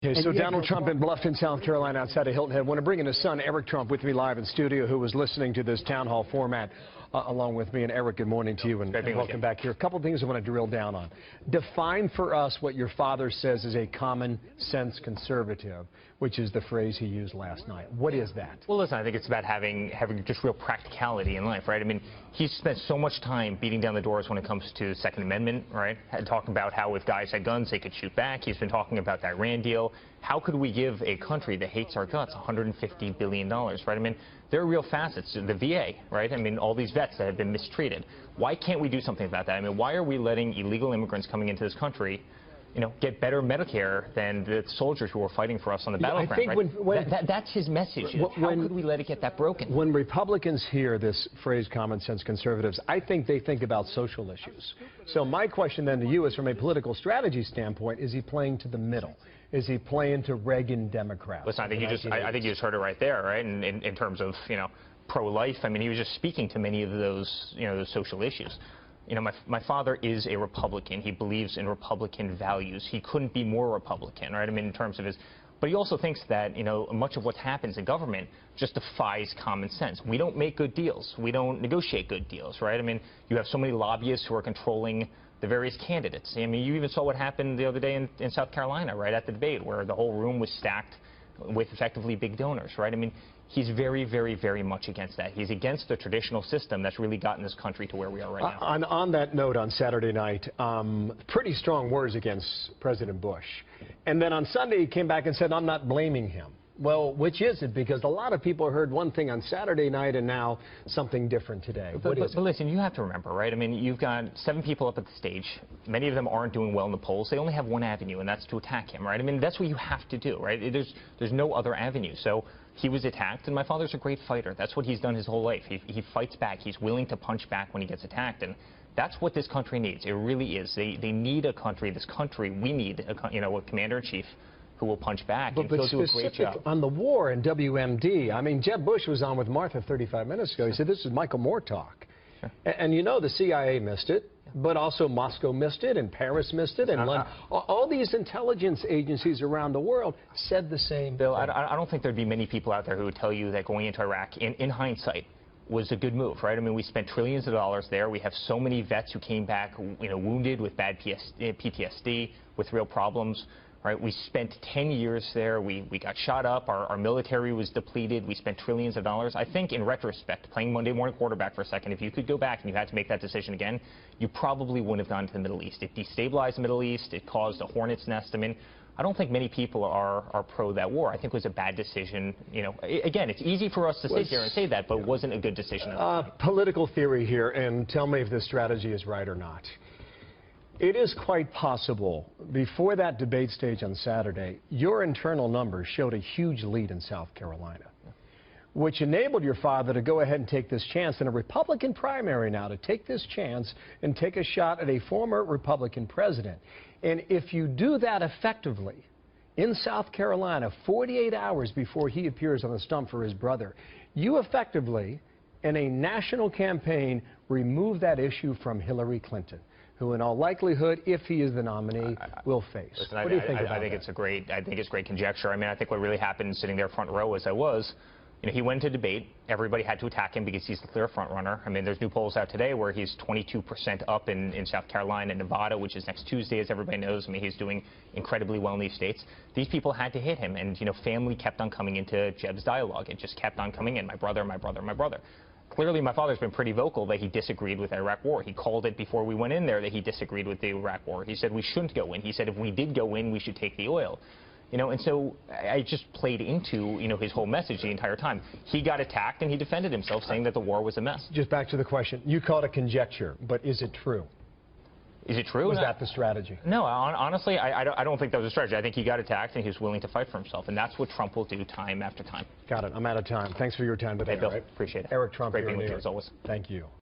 Okay, so Donald Trump in Bluffton, South Carolina, outside of Hilton Head. I want to bring in his son, Eric Trump, with me live in studio, who was listening to this town hall format along with me. And Eric, good morning to you, and welcome back here. A couple things I want to drill down on. Define for us what your father says is a common sense conservative, which is the phrase he used last night. What is that? Well, listen, I think it's about having just real practicality in life, right? I mean, he's spent so much time beating down the doors when it comes to Second Amendment, right? And talking about how if guys had guns, they could shoot back. He's been talking about the Iran deal. How could we give a country that hates our guts $150 billion, right? I mean, there are real facets to the VA, right? I mean, all these vets that have been mistreated. Why can't we do something about that? I mean, why are we letting illegal immigrants coming into this country, you know, get better Medicare than the soldiers who are fighting for us on the battleground? I think right? That's his message. How could we let it get that broken? When Republicans hear this phrase, common sense conservatives, I think they think about social issues. So my question then to you is, from a political strategy standpoint, is he playing to the middle? Is he playing to Reagan Democrats? Listen, I think you just heard it right there, right? In terms of, you know, pro-life. I mean, he was just speaking to many of those, you know, those social issues. You know, my father is a Republican. He believes in Republican values. He couldn't be more Republican, right? I mean, in terms of his... But he also thinks that, you know, much of what happens in government just defies common sense. We don't make good deals. We don't negotiate good deals, right? I mean, you have so many lobbyists who are controlling the various candidates. I mean, you even saw what happened the other day in South Carolina, right, at the debate, where the whole room was stacked with effectively big donors, right? I mean, he's very, very, very much against that. He's against the traditional system that's really gotten this country to where we are right now. On that note, on Saturday night, pretty strong words against President Bush. And then on Sunday, he came back and said, I'm not blaming him. Well, which is it? Because a lot of people heard one thing on Saturday night and now something different today. But listen, you have to remember, right? I mean, you've got 7 people up at the stage. Many of them aren't doing well in the polls. They only have one avenue, and that's to attack him, right? I mean, that's what you have to do, right? There's no other avenue. So he was attacked, and my father's a great fighter. That's what he's done his whole life. He fights back. He's willing to punch back when he gets attacked, and that's what this country needs. It really is. They need a country. This country, we need a commander-in-chief who will punch back. But specific on the war and WMD, I mean, Jeb Bush was on with Martha 35 minutes ago. He said, this is Michael Moore talk. Sure. And you know the CIA missed it, but also Moscow missed it, and Paris missed it, and London. All these intelligence agencies around the world said the same Bill, thing. I don't think there'd be many people out there who would tell you that going into Iraq, in hindsight, was a good move, right? I mean, we spent trillions of dollars there. We have so many vets who came back, you know, wounded with bad PTSD, with real problems. Right, we spent 10 years there. We got shot up. Our military was depleted. We spent trillions of dollars. I think, in retrospect, playing Monday morning quarterback for a second, if you could go back and you had to make that decision again, you probably wouldn't have gone to the Middle East. It destabilized the Middle East. It caused a hornet's nest. I mean, I don't think many people are pro that war. I think it was a bad decision. You know, again, it's easy for us to sit here and say that, but it wasn't a good decision. Political theory here, and tell me if this strategy is right or not. It is quite possible, before that debate stage on Saturday, your internal numbers showed a huge lead in South Carolina, which enabled your father to go ahead and take this chance in a Republican primary now, to take this chance and take a shot at a former Republican president. And if you do that effectively in South Carolina, 48 hours before he appears on the stump for his brother, you effectively, in a national campaign, remove that issue from Hillary Clinton, who in all likelihood, if he is the nominee, will face. Listen, what do you think about that? I think it's great conjecture. I mean, I think what really happened sitting there front row as I was, you know, he went to debate. Everybody had to attack him because he's the clear front runner. I mean, there's new polls out today where he's 22% up in South Carolina and Nevada, which is next Tuesday, as everybody knows. I mean, he's doing incredibly well in these states. These people had to hit him, and, you know, family kept on coming into Jeb's dialogue. It just kept on coming in. My brother, my brother, my brother. Clearly, my father's been pretty vocal that he disagreed with the Iraq war. He called it before we went in there that he disagreed with the Iraq war. He said we shouldn't go in. He said if we did go in, we should take the oil. You know, and so I just played into, you know, his whole message the entire time. He got attacked and he defended himself, saying that the war was a mess. Just back to the question. You call it conjecture, but is it true? Is it true? Was that the strategy? No, honestly, I don't think that was a strategy. I think he got attacked and he was willing to fight for himself, and that's what Trump will do time after time. Got it. I'm out of time. Thanks for your time today. Hey, Bill, right? appreciate it. Eric Trump, great being with you as always. Thank you.